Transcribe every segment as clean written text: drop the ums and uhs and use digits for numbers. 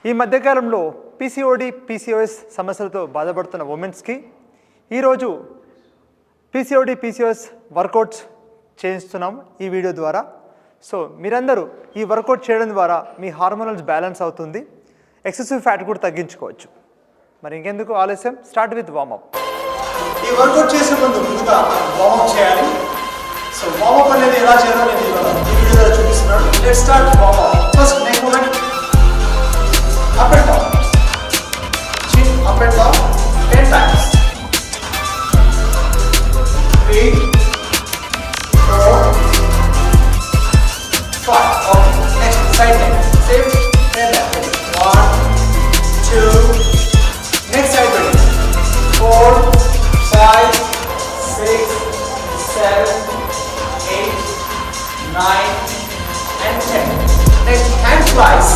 ఈ మధ్యకాలంలో PCOD PCOS సమస్యలతో బాధపడుతున్న ఉమెన్స్కి ఈరోజు పీసీఓడి పీసీఓఎస్ వర్కౌట్స్ చేయిస్తున్నాం ఈ వీడియో ద్వారా. సో మీరందరూ ఈ వర్కౌట్ చేయడం ద్వారా మీ హార్మోనల్స్ బ్యాలెన్స్ అవుతుంది, ఎక్సెసివ్ ఫ్యాట్ కూడా తగ్గించుకోవచ్చు. మరి ఇంకెందుకు ఆలస్యం, స్టార్ట్ విత్ వార్మప్. ఈ వర్కౌట్ చేసే ముందుగా వార్మప్ చేయాలి. సో వార్మప్ అనేది ఎలా చేయాలో నేను ఈ వీడియోలో చూపిస్తున్నాను. Let's start warmup. First neck movement, up and down, chin up and down 10 times. 3 4 5. Okay, next side neck, same 10 times. 1 2, next side bend, 4 5 6 7 8 9 and 10. Next hand flies.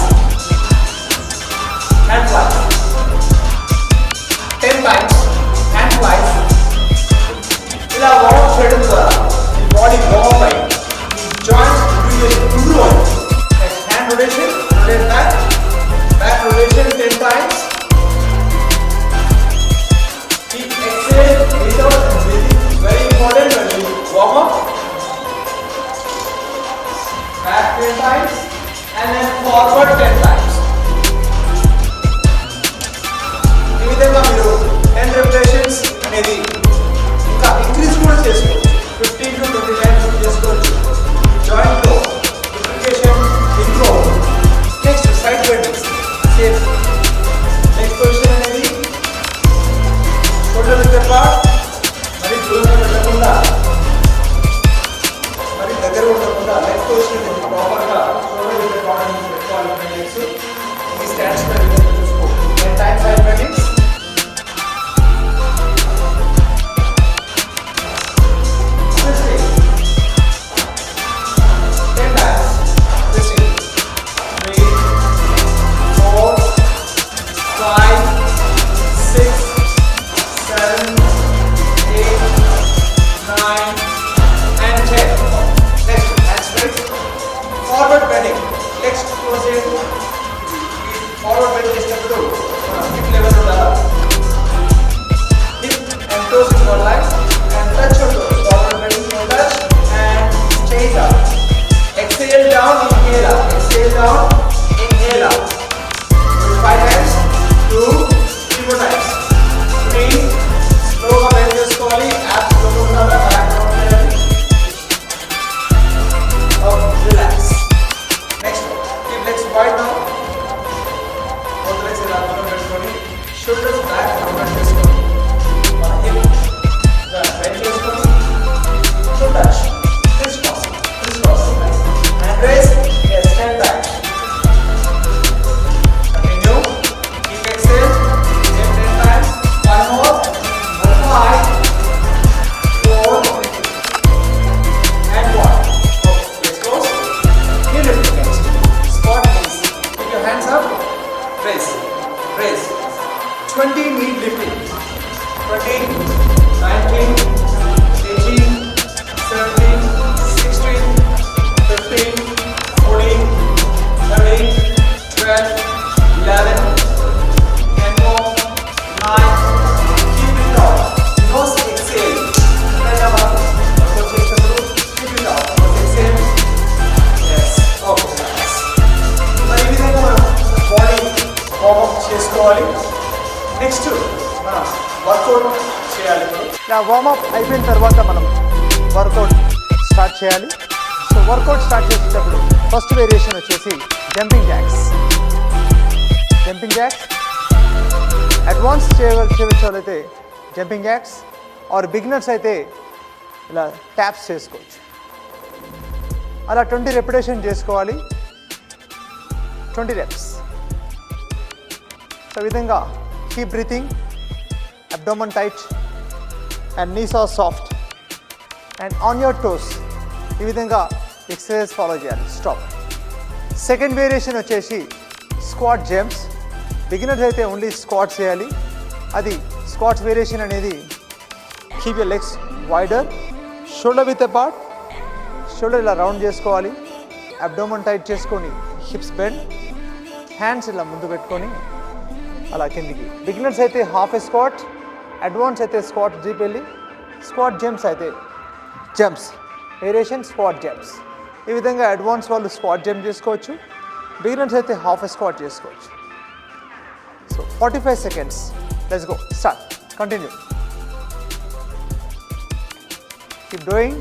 Hand flies 10 times. Hand flies. ఇలా warm up చేయడం ద్వారా మీ body warm up అయ్యి మీ joints improve అవుతాయి. Next hand rotation, rotate back, back rotation 10 times. Keep exhale without breathing. Very important when you warm up. Back 10 times and then forward 10 times. ఈ విధంగా మీరు 10 repetitions అనేది ఇంకా ఇంక్రీజ్ కూడా చేసుకోవచ్చు. 15 to 20 times చేసుకోవచ్చు. జాయింట్ లో లుబ్రికేషన్ ఇంప్రూవ్ అవుతుంది. Next side bendings, same next position అనేది షోల్డర్ విత్ అపార్ట్, మరి దూరంగా వెళ్ళకుండా మరి దగ్గర ఉండకుండా నెక్స్ట్ పొజిషన్ అనేది ప్రాపర్గా షోల్డర్ విత్ అపార్ట్ అనేది పెట్టుకోవాలి. నెక్స్ట్ ఈ స్టాండ్స్ మీద చూసుకోండి. 10 times side bendings. Raise 20 knee lifting. 20 19 18 17 16 15 14 13 12 11 10 more 9. Keep it down. Nose exhale. Keep it down. Nose exhale. Yes. Okay. Nice. మరి ఈ విధంగా మనం బాడీ వార్మప్ చేసుకోవాలి. నెక్స్ట్ మనం వర్కౌట్ చేయాలి. ఇలా వార్మప్ అయిపోయిన తర్వాత మనం వర్కౌట్ స్టార్ట్ చేయాలి. సో వర్కౌట్ స్టార్ట్ చేసేటప్పుడు ఫస్ట్ వేరియేషన్ వచ్చేసి jumping jacks. Jumping jacks advance చేయవలసిన వాళ్ళైతే జంపింగ్ జాక్స్, ఆర్ బిగినర్స్ అయితే ఇలా ట్యాప్స్ చేసుకోవచ్చు. అలా 20 రెపిటేషన్ చేసుకోవాలి. 20 reps. సో ఈ విధంగా keep breathing, abdomen tight and knees are soft and on your toes. ఈ విధంగా ఎక్సర్సైజ్ ఫాలో చేయాలి. స్టాప్. సెకండ్ వేరియేషన్ వచ్చేసి స్క్వాట్ జంప్స్. బిగినర్స్ అయితే ఓన్లీ స్క్వాట్స్ చేయాలి. అది స్క్వాట్స్ వేరియేషన్ అనేది keep your legs wider, shoulder with apart, shoulder ఇలా round చేసుకోవాలి, అబ్డోమన్ టైట్ చేసుకొని హిప్స్ బెండ్, హ్యాండ్స్ ఇలా ముందు పెట్టుకొని అలా కిందికి. బిగినర్స్ అయితే హాఫ్ ఏ స్క్వాట్, అడ్వాన్స్ అయితే స్క్వాట్ జీప్ వెళ్ళి, స్క్వాట్ జంప్స్ అయితే జంప్స్ వేరియేషన్ స్క్వాట్ జంప్స్. ఈ విధంగా అడ్వాన్స్ వాళ్ళు స్క్వాట్ జంప్ చేసుకోవచ్చు, బిగినర్స్ అయితే హాఫ్ ఏ స్క్వాట్ చేసుకోవచ్చు. So 45 seconds. Let's go. Start. Continue. Keep doing.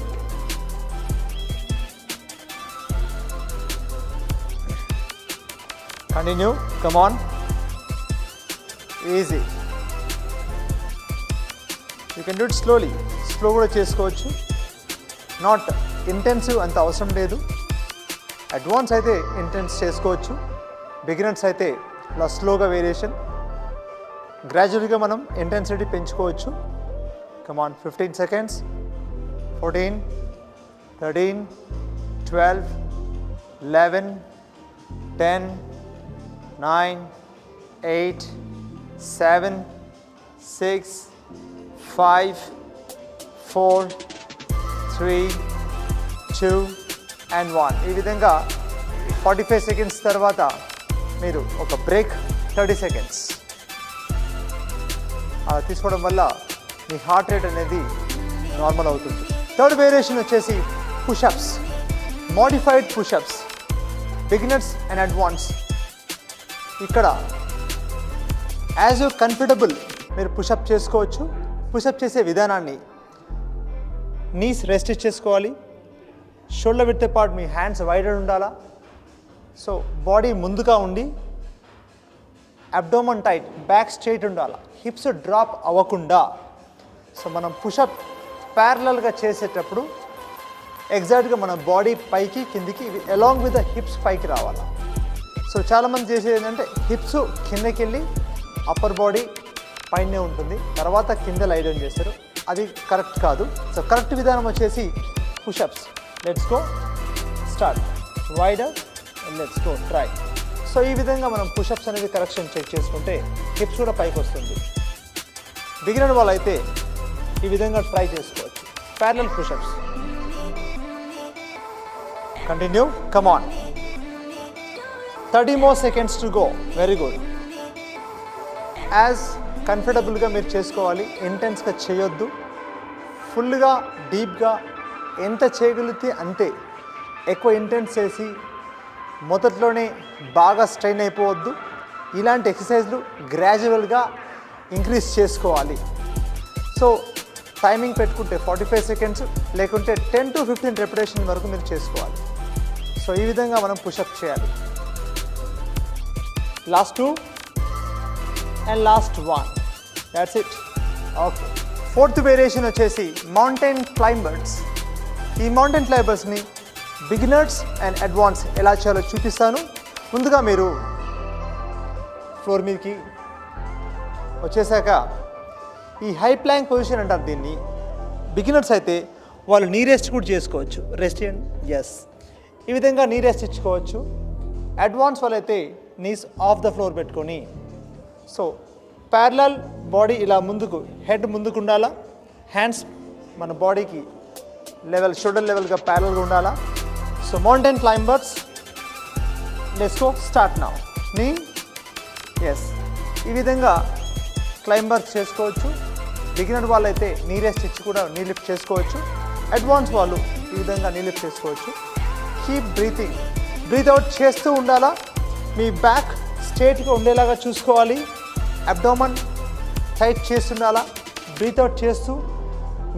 Continue. Come on. Easy. You can do it slowly. Slow కూడా చేసుకోవచ్చు. Not intensive అంత అవసరం లేదు. అడ్వాన్స్ అయితే ఇంటెన్స్ చేసుకోవచ్చు, బిగినర్స్ అయితే ఇలా స్లోగా వేరియేషన్. గ్రాడ్యువల్గా మనం ఇంటెన్సిటీ పెంచుకోవచ్చు. కమాన్ 15 seconds. 14, 13, 12, 11, 10, 9, 8, 7, 6, 5, 4, 3, 2 and 1. ఈ విధంగా 45 seconds తర్వాత మీరు ఒక బ్రేక్ 30 seconds అలా తీసుకోవడం వల్ల మీ హార్ట్ రేట్ అనేది నార్మల్ అవుతుంది. థర్డ్ వేరియేషన్ వచ్చేసి push-ups, modified push-ups, beginners and advance. ఇక్కడ యాజ్ యూ కంఫర్టబుల్ మీరు పుషప్ చేసుకోవచ్చు. పుషప్ చేసే విధానాన్ని నీస్ రెస్ట్ చేసుకోవాలి, షోల్డర్ విడ్త్ పార్ట్ మీ హ్యాండ్స్ వైడెడ్ ఉండాలా. సో బాడీ ముందుగా ఉండి అబ్డోమన్ టైట్, బ్యాక్ స్ట్రైట్ ఉండాలి, హిప్స్ డ్రాప్ అవ్వకుండా. సో మనం పుషప్ ప్యారలల్గా చేసేటప్పుడు ఎగ్జాక్ట్గా మన బాడీ పైకి కిందికి అలాంగ్ విత్ ద హిప్స్ పైకి రావాలి. సో చాలామంది చేసేది ఏంటంటే హిప్స్ కిందకి వెళ్ళి అప్పర్ బాడీ పైనే ఉంటుంది, తర్వాత కింద లై డౌన్ చేస్తారు. అది కరెక్ట్ కాదు. సో కరెక్ట్ విధానం వచ్చేసి push-ups. Let's go, start, wider, let's go, try. So ఈ విధంగా మనం పుషప్స్ అనేది కరెక్షన్ చెక్ చేసుకుంటే హిప్స్ కూడా పైకి వస్తుంది. బిగినర్ వాళ్ళు అయితే ఈ విధంగా ట్రై చేసుకోవచ్చు. Parallel push-ups. Continue. Come on. 30 more seconds to go. Very good. As కంఫర్టబుల్గా మీరు చేసుకోవాలి, ఇంటెన్స్గా చేయొద్దు. ఫుల్గా డీప్గా ఎంత చేయగలిగితే అంతే. ఎక్కువ ఇంటెన్స్ చేసి మొదట్లోనే బాగా స్ట్రెయిన్ అయిపోవద్దు. ఇలాంటి ఎక్సర్సైజ్లు గ్రాడ్యువల్గా ఇంక్రీజ్ చేసుకోవాలి. సో టైమింగ్ పెట్టుకుంటే 45 seconds లేకుంటే 10 to 15 repetition వరకు మీరు చేసుకోవాలి. సో ఈ విధంగా మనం పుషప్ చేయాలి. Last 2 and last 1. That's it. Okay. Fourth variation వచ్చేసి మౌంటైన్ క్లైంబర్స్. ఈ మౌంటైన్ క్లైంబర్స్ని బిగినర్స్ అండ్ అడ్వాన్స్ ఎలా చేయాలో చూపిస్తాను. ముందుగా మీరు ఫ్లోర్ మీదకి వచ్చేసాక ఈ హై ప్లాంక్ పొజిషన్ అంటారు దీన్ని. బిగినర్స్ అయితే వాళ్ళు నీ రెస్ట్ కూడా చేసుకోవచ్చు. రెస్ట్ అండ్ ఎస్, ఈ విధంగా నీ రెస్ట్ ఇచ్చుకోవచ్చు. అడ్వాన్స్ వాళ్ళైతే నీస్ ఆఫ్ ద ఫ్లోర్ పెట్టుకొని, సో ప్యారలల్ బాడీ ఇలా ముందుకు, హెడ్ ముందుకు ఉండాలా, హ్యాండ్స్ మన బాడీకి లెవెల్, షోల్డర్ లెవెల్గా ప్యారలల్గా ఉండాలా. So mountain climbers, let's go, start now. నీ ఎస్, ఈ విధంగా క్లైంబర్స్ చేసుకోవచ్చు. బిగినర్ వాళ్ళైతే నీ రెస్ట్ ఇచ్చి కూడా నీ లిఫ్ట్ చేసుకోవచ్చు. అడ్వాన్స్ వాళ్ళు ఈ విధంగా నీ లిఫ్ట్ చేసుకోవచ్చు. Keep breathing. బ్రీత్ అవుట్ చేస్తూ ఉండాలా. మీ బ్యాక్ స్ట్రేట్గా ఉండేలాగా చూసుకోవాలి. అబ్డోమన్ టైట్ చేస్తుండాలా. బ్రీత్ అవుట్ చేస్తూ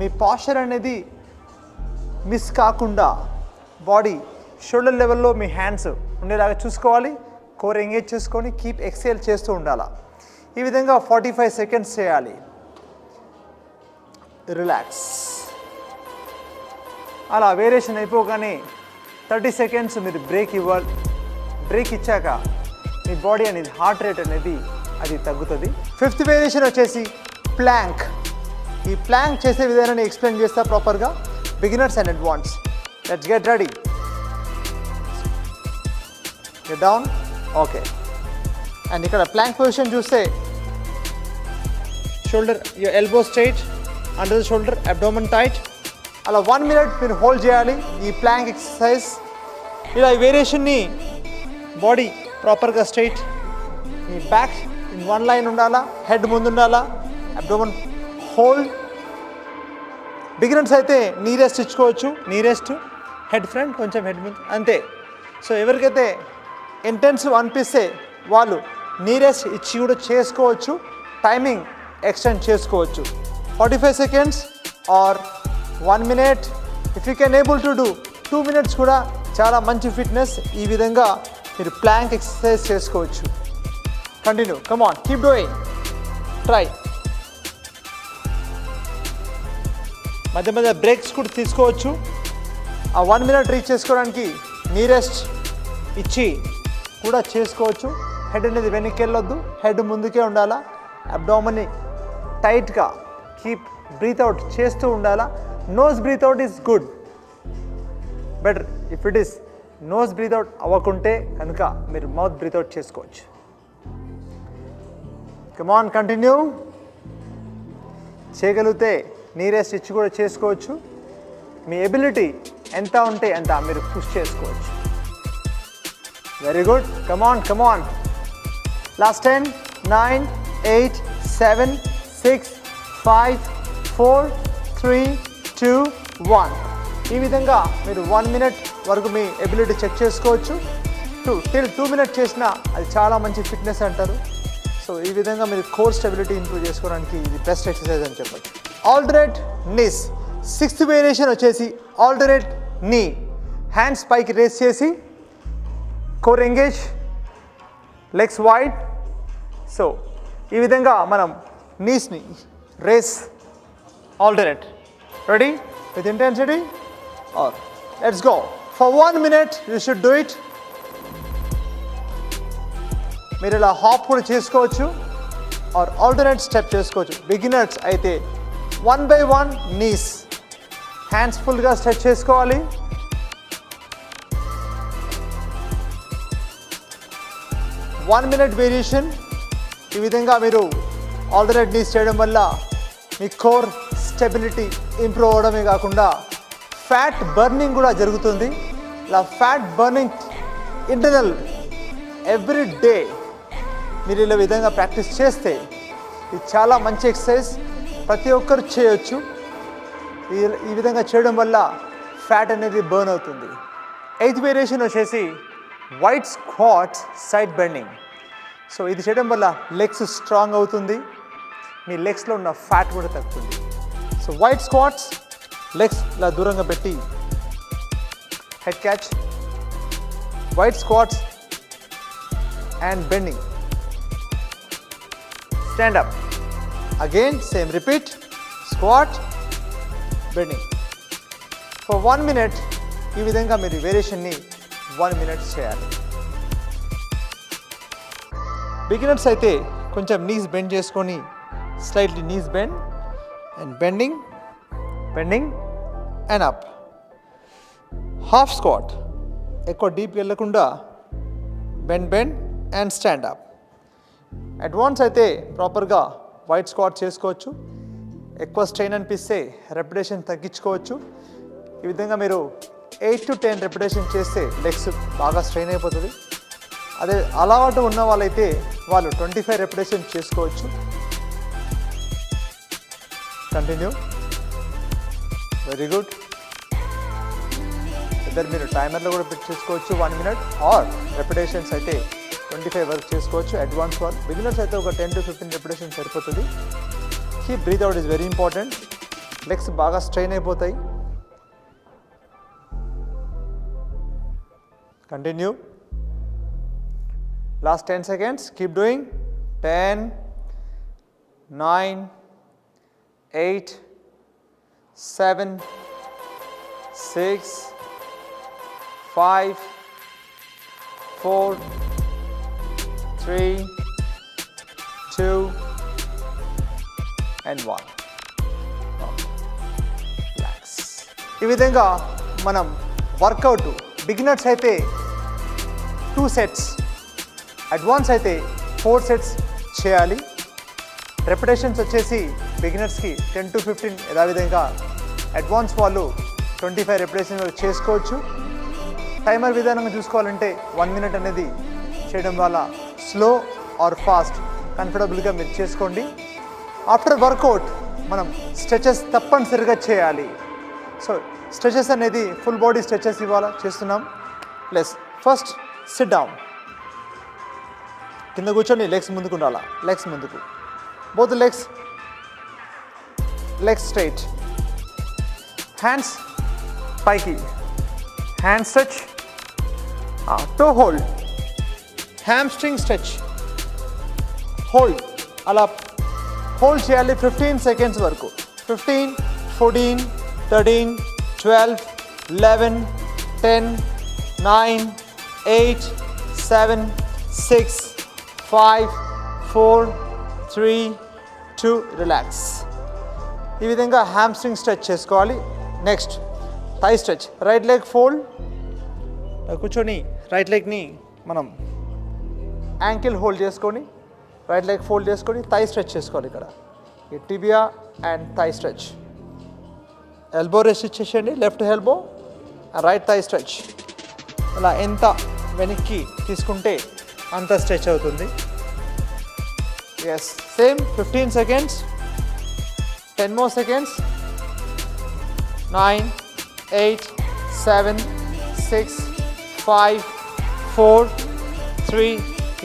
మీ పాస్చర్ అనేది మిస్ కాకుండా బాడీ షోల్డర్ లెవెల్లో మీ హ్యాండ్స్ ఉండేలాగా చూసుకోవాలి. కోర్ ఎంగేజ్ చేసుకొని కీప్ ఎక్సేల్ చేస్తూ ఉండాలా. ఈ విధంగా 45 seconds చేయాలి. రిలాక్స్. అలా వేరియేషన్ అయిపోగానే 30 seconds మీరు బ్రేక్ ఇవ్వాలి. బ్రేక్ ఇచ్చాక మీ బాడీ అనేది హార్ట్ రేట్ అనేది అది తగ్గుతుంది. ఫిఫ్త్ వేరియేషన్ వచ్చేసి ప్లాంక్. ఈ ప్లాంక్ చేసే విధానాన్ని ఎక్స్ప్లెయిన్ చేస్తా ప్రాపర్గా, beginners and advance. Let's get ready. Get down. Okay. And ఇక్కడ ప్లాంక్ పొజిషన్ చూస్తే shoulder, your elbow straight, under the shoulder, abdomen tight. అలా 1 minute మీరు హోల్డ్ చేయాలి ఈ ప్లాంక్ ఎక్సర్సైజ్. ఇలా ఈ వేరియేషన్ని బాడీ ప్రాపర్గా స్ట్రైట్, మీ బ్యాక్ ఇన్ వన్ లైన్ ఉండాలా, హెడ్ ముందు ఉండాలా, అబ్డోమన్ హోల్డ్. బిగినర్స్ అయితే నీ రెస్ట్ ఇచ్చుకోవచ్చు, నీ రెస్ట్, హెడ్ ఫ్రంట్, కొంచెం హెడ్ ముందు, అంతే. సో ఎవరికైతే ఇంటెన్సివ్ అనిపిస్తే వాళ్ళు నీ రెస్ట్ ఇచ్చి కూడా చేసుకోవచ్చు, టైమింగ్ ఎక్స్టెండ్ చేసుకోవచ్చు. 45 seconds or 1 minute. If you can able to do 2 minutes కూడా చాలా మంచి ఫిట్నెస్. ఈ విధంగా మీరు ప్లాంక్ ఎక్సర్సైజ్ చేసుకోవచ్చు. Continue, come on, keep doing, try. మధ్య మధ్య బ్రేక్స్ కూడా తీసుకోవచ్చు. ఆ 1 minute రీచ్ చేసుకోవడానికి నీ రెస్ట్ ఇచ్చి కూడా చేసుకోవచ్చు. హెడ్ అనేది వెనక్కి వెళ్ళొద్దు, హెడ్ ముందుకే ఉండాలా. అబ్డామిన్ని టైట్గా కీప్, బ్రీత్ అవుట్ చేస్తూ ఉండాలా. Nose breathe out is good, better. If it is nose breathe out అవ్వకుంటే కనుక మీరు మౌత్ బ్రీత్ అవుట్ చేసుకోవచ్చు. Come on, continue. చేయగలిగితే నీ రెస్ట్ ఇచ్చి కూడా చేసుకోవచ్చు. మీ ఎబిలిటీ ఎంత ఉంటే అంత మీరు పుష్ చేసుకోవచ్చు. Very good, come on, come on. Last 10, 9, 8, 7, 6, 5, 4, 3, 2, 1. ఈ విధంగా మీరు 1 minute వరకు మీ ఎబిలిటీ చెక్ చేసుకోవచ్చు. till 2 minutes చేసినా అది చాలా మంచి ఫిట్నెస్ అంటారు. సో ఈ విధంగా మీరు కోర్ స్టెబిలిటీ ఇంప్రూవ్ చేసుకోవడానికి ఇది బెస్ట్ ఎక్సర్సైజ్ అని చెప్పచ్చు. Alternate knees. 6th వేరియేషన్ వచ్చేసి ఆల్టర్నేట్ నీ. హ్యాండ్స్ పైకి రేస్ చేసి, core engage, legs wide. So ఈ విధంగా మనం నీస్ని raise, alternate. Ready with intensity or let's go. For 1 minute you should do it. మీరు ఇలా హాప్ కూడా చేసుకోవచ్చు ఆర్ ఆల్టర్నేట్ స్టెప్ చేసుకోవచ్చు. బిగినర్స్ అయితే 1 by 1 నీస్, హ్యాండ్స్ ఫుల్గా స్ట్రెచ్ చేసుకోవాలి. One minute variation. ఈ విధంగా మీరు ఆల్టర్నేట్ నీస్ చేయడం వల్ల మీ కోర్ స్టెబిలిటీ ఇంప్రూవ్ అవ్వడమే కాకుండా ఫ్యాట్ బర్నింగ్ కూడా జరుగుతుంది. ఇలా fat burning internal every day మీరు ఇలా విధంగా ప్రాక్టీస్ చేస్తే ఇది చాలా మంచి ఎక్సర్సైజ్, ప్రతి ఒక్కరు చేయొచ్చు. ఈ విధంగా చేయడం వల్ల ఫ్యాట్ అనేది బర్న్ అవుతుంది. 8th వేరియేషన్ వచ్చేసి white squats side bending. So ఇది చేయడం వల్ల లెగ్స్ స్ట్రాంగ్ అవుతుంది, మీ లెగ్స్లో ఉన్న ఫ్యాట్ కూడా తగ్గుతుంది. సో వైట్ స్క్వాట్స్, లెగ్స్ ఇలా దూరంగా పెట్టి head catch, wide squats and bending. Stand up again, same repeat, squat, bending for 1 minute. ఈ విధంగా మీరు వేరియేషన్ని 1 minute చేయాలి. బిగినర్స్ అయితే కొంచెం నీస్ బెండ్ చేసుకొని slightly knees bend and bending, bending and up. Half squat, ఎక్కువ డీప్ వెళ్ళకుండా bend, bend and stand up. Advance అయితే ప్రాపర్గా వైట్ స్క్వాట్ చేసుకోవచ్చు. ఎక్కువ స్ట్రెయిన్ అనిపిస్తే రెపిటేషన్ తగ్గించుకోవచ్చు. ఈ విధంగా మీరు 8 to 10 రెపిటేషన్ చేస్తే లెగ్స్ బాగా స్ట్రెయిన్ అయిపోతుంది. అదే అలవాటు ఉన్న వాళ్ళైతే వాళ్ళు 25 రెపిటేషన్ చేసుకోవచ్చు. Continue, very good. ఇద్దరు మీరు టైమర్లో కూడా పెట్టి చేసుకోవచ్చు 1 minute, ఆర్ రెపిటేషన్స్ అయితే 25 వరకు చేసుకోవచ్చు. అడ్వాన్స్ వాళ్ళు, బిగినర్స్ అయితే ఒక 10 to 15 రెపిటేషన్ సరిపోతుంది. Keep breath out is very important. Legs బాగా స్ట్రెయిన్ అయిపోతాయి. Continue. Last 10 seconds. Keep doing. 10, 9, 8, 7, 6, 5, 4, 3, 2 and 1. Relax. ఈ విధంగా మనం వర్కౌట్, బిగినర్స్ అయితే 2 sets, అడ్వాన్స్ అయితే 4 sets చేయాలి. రెపిటేషన్స్ వచ్చేసి బిగినర్స్కి 10 to 15, యథావిధంగా అడ్వాన్స్ వాళ్ళు 25 రెపిటేషన్ వరకు చేసుకోవచ్చు. టైమర్ విధానంగా చూసుకోవాలంటే 1 minute అనేది చేయడం వల్ల స్లో ఆర్ ఫాస్ట్ కంఫర్టబుల్గా మీరు చేసుకోండి. ఆఫ్టర్ వర్కౌట్ మనం స్ట్రెచెస్ తప్పనిసరిగా చేయాలి. సో స్ట్రెచెస్ అనేది ఫుల్ బాడీ స్ట్రెచెస్ ఇవాళ చేస్తున్నాం. ప్లస్ ఫస్ట్ సిట్ డౌన్, కింద కూర్చొని లెగ్స్ ముందుకు ఉండాలా, లెగ్స్ ముందుకు, బోత్ లెగ్స్ స్ట్రైట్, హ్యాండ్స్ పైకి, hand stretch, toe hold, hamstring stretch, hold, అలా హోల్డ్ చేయాలి 15 సెకండ్స్ వరకు. 15, 14, 13, 12, 11, 10, 9, 8, 7, 6, 5, 4, 3, 2, రిలాక్స్. ఈ విధంగా హ్యామ్స్ట్రింగ్ స్ట్రెచ్ చేసుకోవాలి. Next thigh stretch, right leg fold, కూర్చొని రైట్ లెగ్ని మనం యాంకిల్ హోల్డ్ చేసుకొని రైట్ లెగ్ ఫోల్డ్ చేసుకొని థై స్ట్రెచ్ చేసుకోవాలి. ఇక్కడ ఈ tibia and thigh stretch, elbow rest ఇచ్చేసేయండి, left elbow, right thigh stretch. అలా ఎంత వెనక్కి తీసుకుంటే అంత స్ట్రెచ్ అవుతుంది. Yes, same 15 seconds, 10 more seconds, 9, 8, 7, 6, 5, 4, 3.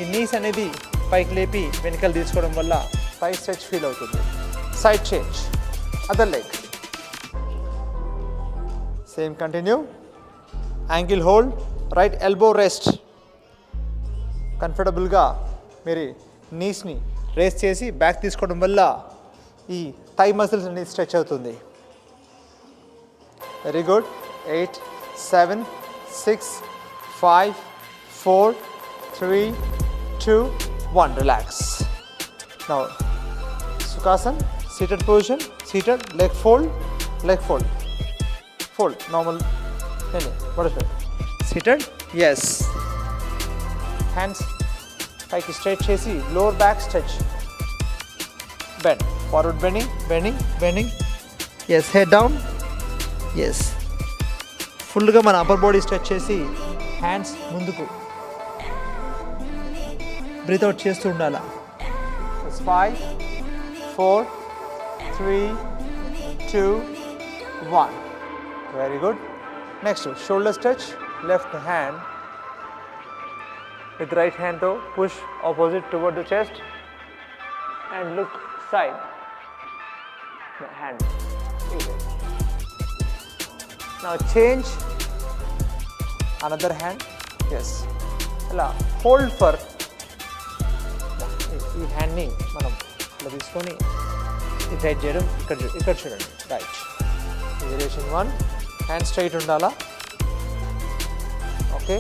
ఈ నీస్ అనేది పైకి లేపి వెనకలు తీసుకోవడం వల్ల థై స్ట్రెచ్ ఫీల్ అవుతుంది. Side change, other leg, same continue, ankle hold, right elbow rest. కంఫర్టబుల్గా మీరు నీస్ని రేస్ చేసి బ్యాక్ తీసుకోవడం వల్ల ఈ థై మసిల్స్ అనేది స్ట్రెచ్ అవుతుంది. Very good. 8, 7, 6, 5, 4, 3, 2, 1. Relax. Now Sukhasan, seated position, seated, leg fold, fold, normal, butterfly, seated, yes. Hands పైకి స్ట్రెచ్ చేసి lower back stretch, bend, forward bending, yes, head down, yes. ఫుల్గా మన అప్పర్ బాడీ స్ట్రెచ్ చేసి hands ముందుకు breath out చేస్తూ ఉండాలా. 5, 4, 3, 2, 1. Very good. Next shoulder stretch, left hand with right hand to push opposite toward the chest and look side. The hand. Now change another hand. Yes. ఇలా hold for ఈ హ్యాండ్ని మనం ఇలా తీసుకొని ఈ టైట్ చేయడం. ఇక్కడ చూడండి, రైట్. వేరియేషన్ 1, హ్యాండ్ స్ట్రైట్ ఉండాలా. ఓకే,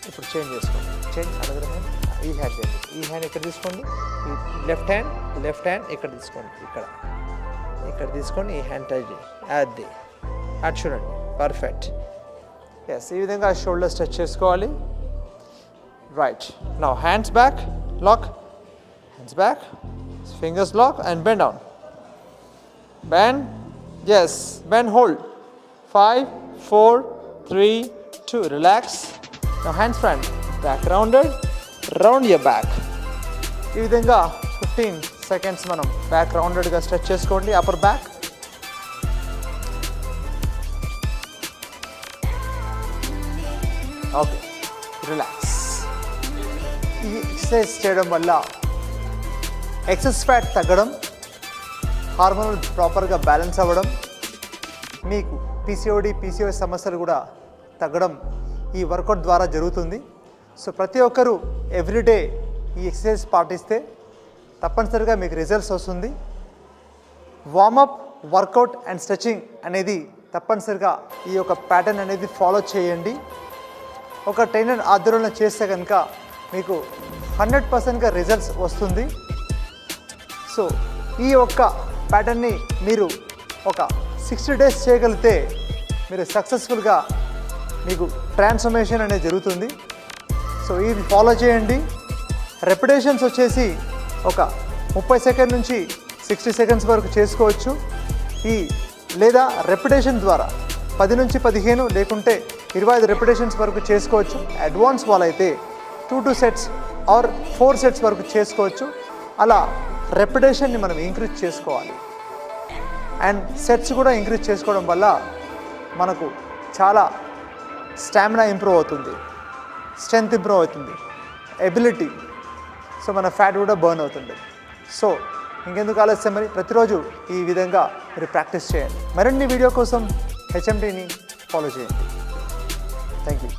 ఇప్పుడు చేంజ్ చేసుకోండి. చేంజ్ అనదర్ హ్యాండ్, ఈ హ్యాండ్ చేయండి, ఈ హ్యాండ్ ఇక్కడ తీసుకోండి, ఈ లెఫ్ట్ హ్యాండ్ ఇక్కడ తీసుకోండి, ఇక్కడ తీసుకొని ఈ హ్యాండ్ టైట్ చేయండి. అది అటు చూడండి, పర్ఫెక్ట్. ఎస్, ఈ విధంగా షోల్డర్ స్ట్రెచ్ చేసుకోవాలి. Right. Now hands back, lock, hands back, fingers lock and bend down. Bend, yes, bend, hold. 5, 4, 3, 2, relax. Now hands front, back rounded, round your back. ఈ విధంగా 15 seconds మనం బ్యాక్ రౌండెడ్గా స్ట్రెచ్ చేసుకోండి. Upper back, okay, relax. ఈ exercise చేయడం వల్ల excess fat తగ్గడం, hormonal ప్రాపర్గా balance అవ్వడం, మీకు పీసీఓఎస్ సమస్యలు కూడా తగ్గడం ఈ వర్కౌట్ ద్వారా జరుగుతుంది. సో ప్రతి ఒక్కరూ ఎవ్రీడే ఈ ఎక్సర్సైజ్ పాటిస్తే తప్పనిసరిగా మీకు రిజల్ట్స్ వస్తుంది. వార్మప్, వర్కౌట్ అండ్ స్ట్రెచింగ్ అనేది తప్పనిసరిగా ఈ యొక్క ప్యాటర్న్ అనేది ఫాలో చేయండి. ఒక ట్రైనర్ ఆధ్వర్యంలో చేస్తే కనుక మీకు 100%గా రిజల్ట్స్ వస్తుంది. సో ఈ యొక్క ప్యాటర్న్ని మీరు ఒక 60 days చేయగలిగితే మీరు సక్సెస్ఫుల్గా మీకు ట్రాన్స్ఫర్మేషన్ అనేది జరుగుతుంది. సో ఇది ఫాలో చేయండి. రెపిటేషన్స్ వచ్చేసి ఒక 30 సెకండ్ నుంచి 60 సెకండ్స్ వరకు చేసుకోవచ్చు. లేదా రెపిటేషన్ ద్వారా 10 నుంచి 15 లేకుంటే 25 రెపిటేషన్స్ వరకు చేసుకోవచ్చు. అడ్వాన్స్ వాళ్ళైతే 2 సెట్స్ ఆర్ 4 సెట్స్ వరకు చేసుకోవచ్చు. అలా రెపిటేషన్ని మనం ఇంక్రీజ్ చేసుకోవాలి. అండ్ సెట్స్ కూడా ఇంక్రీజ్ చేసుకోవడం వల్ల మనకు చాలా స్టామినా ఇంప్రూవ్ అవుతుంది, స్ట్రెంగ్త్ ఇంప్రూవ్ అవుతుంది, ఎబిలిటీ, సో మన ఫ్యాట్ కూడా బర్న్ అవుతుంది. సో ఇంకెందుకు ఆలస్యం, మరి ప్రతిరోజు ఈ విధంగా మీరు ప్రాక్టీస్ చేయండి. మరిన్ని వీడియో కోసం హెచ్ఎంటీని ఫాలో చేయండి. Thank you.